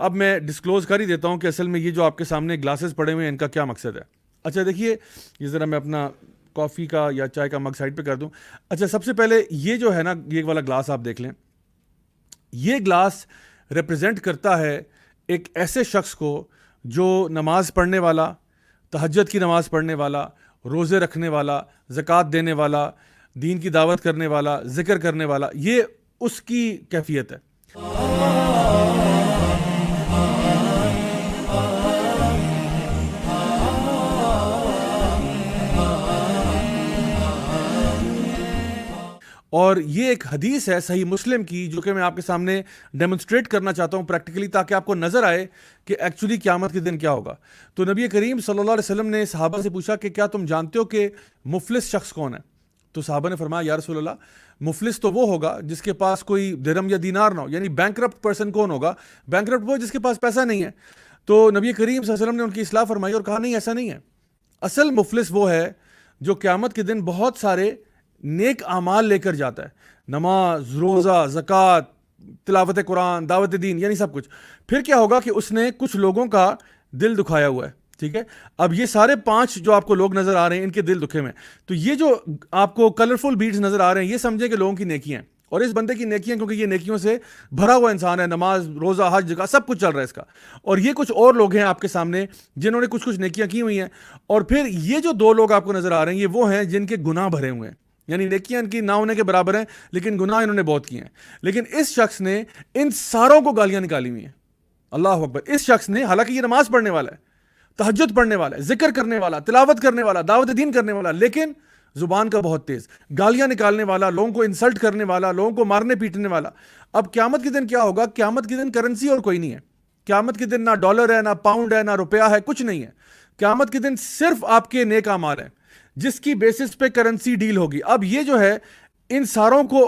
اب میں ڈسکلوز کر ہی دیتا ہوں کہ اصل میں یہ جو آپ کے سامنے گلاسز پڑے ہوئے ہیں ان کا کیا مقصد ہے. اچھا دیکھیے, یہ ذرا میں اپنا کافی کا یا چائے کا مگ سائڈ پہ کر دوں. اچھا سب سے پہلے یہ جو ہے نا, یہ والا گلاس آپ دیکھ لیں, یہ گلاس ریپرزینٹ کرتا ہے ایک ایسے شخص کو جو نماز پڑھنے والا, تہجد کی نماز پڑھنے والا, روزے رکھنے والا, زکوٰۃ دینے والا, دین کی دعوت کرنے والا, ذکر کرنے والا, یہ اس کی کیفیت ہے. اور یہ ایک حدیث ہے صحیح مسلم کی, جو کہ میں آپ کے سامنے ڈیمونسٹریٹ کرنا چاہتا ہوں پریکٹیکلی, تاکہ آپ کو نظر آئے کہ ایکچولی قیامت کے دن کیا ہوگا. تو نبی کریم صلی اللہ علیہ وسلم نے صحابہ سے پوچھا کہ کیا تم جانتے ہو کہ مفلس شخص کون ہے؟ تو صحابہ نے فرمایا یا رسول اللہ, مفلس تو وہ ہوگا جس کے پاس کوئی درہم یا دینار نہ ہو. یعنی بینکرپٹ پرسن کون ہوگا؟ بینکرپٹ وہ جس کے پاس پیسہ نہیں ہے. تو نبی کریم صلی اللہ علیہ وسلم نے ان کی اصلاح فرمائی اور کہا نہیں, ایسا نہیں ہے. اصل مفلس وہ ہے جو قیامت کے دن بہت سارے نیک اعمال لے کر جاتا ہے, نماز, روزہ, زکوٰۃ, تلاوت قرآن, دعوت دین, یعنی سب کچھ. پھر کیا ہوگا کہ اس نے کچھ لوگوں کا دل دکھایا ہوا ہے. ٹھیک ہے, اب یہ سارے 5 جو آپ کو لوگ نظر آ رہے ہیں ان کے دل دکھے ہوئے ہیں. تو یہ جو آپ کو کلرفل بیڈز نظر آ رہے ہیں, یہ سمجھیں کہ لوگوں کی نیکیاں ہیں, اور اس بندے کی نیکیاں, کیونکہ یہ نیکیوں سے بھرا ہوا انسان ہے, نماز, روزہ, حج, زکوٰۃ سب کچھ چل رہا ہے اس کا. اور یہ کچھ اور لوگ ہیں آپ کے سامنے جنہوں نے کچھ نیکیاں کی ہوئی ہیں. اور پھر یہ جو 2 لوگ آپ کو نظر آ رہے ہیں, یہ وہ ہیں جن کے گناہ بھرے ہوئے ہیں, یعنی نیکیاں ان کی نہ ہونے کے برابر ہیں, لیکن گناہ انہوں نے بہت کیے ہیں. لیکن اس شخص نے ان ساروں کو گالیاں نکالی ہوئی ہیں. اللہ اکبر. اس شخص نے, حالانکہ یہ نماز پڑھنے والا ہے, تہجد پڑھنے والا ہے, ذکر کرنے والا, تلاوت کرنے والا, دعوت دین کرنے والا, لیکن زبان کا بہت تیز, گالیاں نکالنے والا, لوگوں کو انسلٹ کرنے والا, لوگوں کو مارنے پیٹنے والا. اب قیامت کے دن کیا ہوگا؟ قیامت کے دن کرنسی اور کوئی نہیں ہے. قیامت کے دن نہ ڈالر ہے, نہ پاؤنڈ ہے, نہ روپیہ ہے, کچھ نہیں ہے. قیامت کے دن صرف آپ کے نیک اعمال ہیں جس کی بیسس پہ کرنسی ڈیل ہوگی. اب یہ جو ہے ان ساروں کو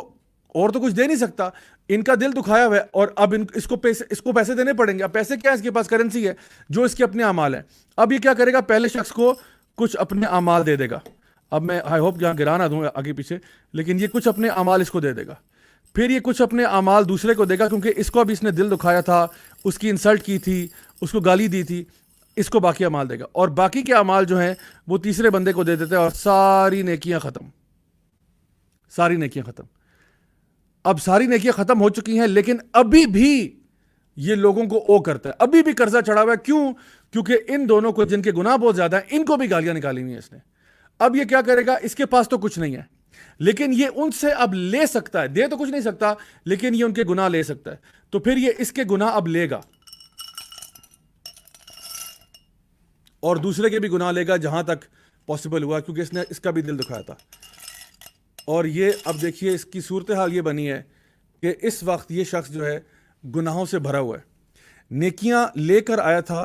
اور تو کچھ دے نہیں سکتا, ان کا دل دکھایا ہوا ہے, اور اب اس کو پیسے دینے پڑیں گے. اب پیسے کیا ہے؟ اس کے پاس کرنسی ہے جو اس کے اپنے اعمال ہیں. اب یہ کیا کرے گا؟ پہلے شخص کو کچھ اپنے اعمال دے دے گا. اب میں آئی ہوپ یہاں گرا نہ دوں آگے پیچھے, لیکن یہ کچھ اپنے اعمال اس کو دے دے گا. پھر یہ کچھ اپنے اعمال دوسرے کو دے گا, کیونکہ اس کو اب اس نے دل دکھایا تھا, اس کی انسلٹ کی تھی, اس کو گالی دی تھی, اس کو باقی اعمال دے گا. اور باقی کے اعمال جو ہیں وہ تیسرے بندے کو دے دیتے ہیں, اور ساری نیکیاں ختم. ساری نیکیاں ختم. اب ساری نیکیاں ختم ہو چکی ہیں, لیکن ابھی بھی یہ لوگوں کو او کرتا ہے, ابھی بھی قرضہ چڑھا ہوا ہے. کیوں؟ کیونکہ ان دونوں کو, جن کے گناہ بہت زیادہ ہیں, ان کو بھی گالیاں نکالی ہوئی ہیں اس نے. اب یہ کیا کرے گا؟ اس کے پاس تو کچھ نہیں ہے, لیکن یہ ان سے اب لے سکتا ہے. دے تو کچھ نہیں سکتا, لیکن یہ ان کے گناہ لے سکتا ہے. تو پھر یہ اس کے گناہ اب لے گا, اور دوسرے کے بھی گناہ لے گا جہاں تک پاسبل ہوا, کیونکہ اس نے اس کا بھی دل دکھایا تھا. اور یہ اب دیکھیے اس کی صورتحال یہ بنی ہے کہ اس وقت یہ شخص جو ہے گناہوں سے بھرا ہوا ہے. نیکیاں لے کر آیا تھا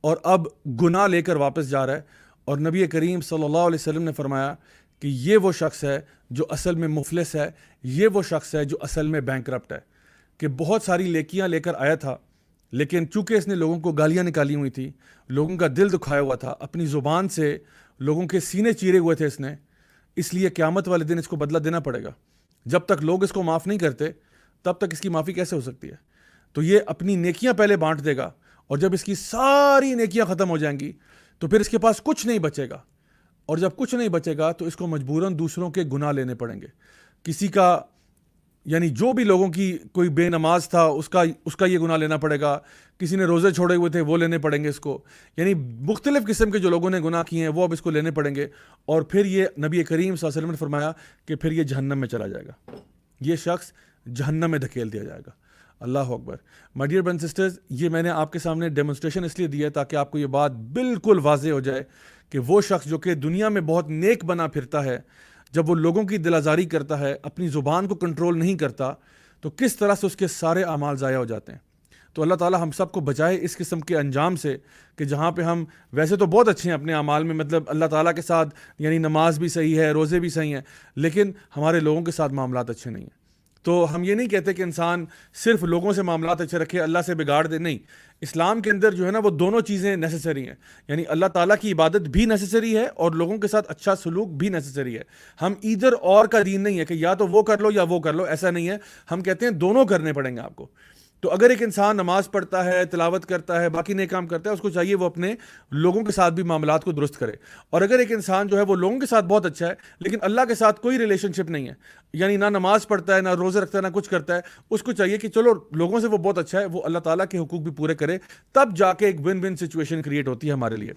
اور اب گناہ لے کر واپس جا رہا ہے. اور نبی کریم صلی اللہ علیہ وسلم نے فرمایا کہ یہ وہ شخص ہے جو اصل میں مفلس ہے, یہ وہ شخص ہے جو اصل میں بینکرپٹ ہے, کہ بہت ساری نیکیاں لے کر آیا تھا, لیکن چونکہ اس نے لوگوں کو گالیاں نکالی ہوئی تھی, لوگوں کا دل دکھایا ہوا تھا, اپنی زبان سے لوگوں کے سینے چیرے ہوئے تھے اس نے, اس لیے قیامت والے دن اس کو بدلہ دینا پڑے گا. جب تک لوگ اس کو معاف نہیں کرتے تب تک اس کی معافی کیسے ہو سکتی ہے؟ تو یہ اپنی نیکیاں پہلے بانٹ دے گا, اور جب اس کی ساری نیکیاں ختم ہو جائیں گی تو پھر اس کے پاس کچھ نہیں بچے گا. اور جب کچھ نہیں بچے گا تو اس کو مجبوراً دوسروں کے گناہ لینے پڑیں گے. کسی کا, یعنی جو بھی لوگوں کی, کوئی بے نماز تھا اس کا یہ گناہ لینا پڑے گا, کسی نے روزے چھوڑے ہوئے تھے وہ لینے پڑیں گے اس کو, یعنی مختلف قسم کے جو لوگوں نے گناہ کیے ہیں وہ اب اس کو لینے پڑیں گے. اور پھر یہ نبی کریم صلی اللہ علیہ وسلم نے فرمایا کہ پھر یہ جہنم میں چلا جائے گا, یہ شخص جہنم میں دھکیل دیا جائے گا. اللہ اکبر. My dear brothers and sisters, یہ میں نے آپ کے سامنے ڈیمونسٹریشن اس لیے دی ہے تاکہ آپ کو یہ بات بالکل واضح ہو جائے کہ وہ شخص جو کہ دنیا میں بہت نیک بنا پھرتا ہے, جب وہ لوگوں کی دل آزاری کرتا ہے, اپنی زبان کو کنٹرول نہیں کرتا, تو کس طرح سے اس کے سارے اعمال ضائع ہو جاتے ہیں. تو اللہ تعالی ہم سب کو بچائے اس قسم کے انجام سے, کہ جہاں پہ ہم ویسے تو بہت اچھے ہیں اپنے اعمال میں, مطلب اللہ تعالیٰ کے ساتھ, یعنی نماز بھی صحیح ہے, روزے بھی صحیح ہیں, لیکن ہمارے لوگوں کے ساتھ معاملات اچھے نہیں ہیں. تو ہم یہ نہیں کہتے کہ انسان صرف لوگوں سے معاملات اچھے رکھے, اللہ سے بگاڑ دے, نہیں. اسلام کے اندر جو ہے نا وہ دونوں چیزیں نیسیسری ہیں, یعنی اللہ تعالیٰ کی عبادت بھی نیسیسری ہے اور لوگوں کے ساتھ اچھا سلوک بھی نیسیسری ہے. ہم ایدر اور کا دین نہیں ہے کہ یا تو وہ کر لو یا وہ کر لو, ایسا نہیں ہے. ہم کہتے ہیں دونوں کرنے پڑیں گے آپ کو. تو اگر ایک انسان نماز پڑھتا ہے، تلاوت کرتا ہے، باقی نیک کام کرتا ہے، اس کو چاہیے وہ اپنے لوگوں کے ساتھ بھی معاملات کو درست کرے. اور اگر ایک انسان جو ہے وہ لوگوں کے ساتھ بہت اچھا ہے لیکن اللہ کے ساتھ کوئی ریلیشن شپ نہیں ہے، یعنی نہ نماز پڑھتا ہے، نہ روزے رکھتا ہے، نہ کچھ کرتا ہے، اس کو چاہیے کہ چلو لوگوں سے وہ بہت اچھا ہے، وہ اللہ تعالیٰ کے حقوق بھی پورے کرے، تب جا کے ایک ون ون سچویشن کریٹ ہوتی ہے ہمارے لیے.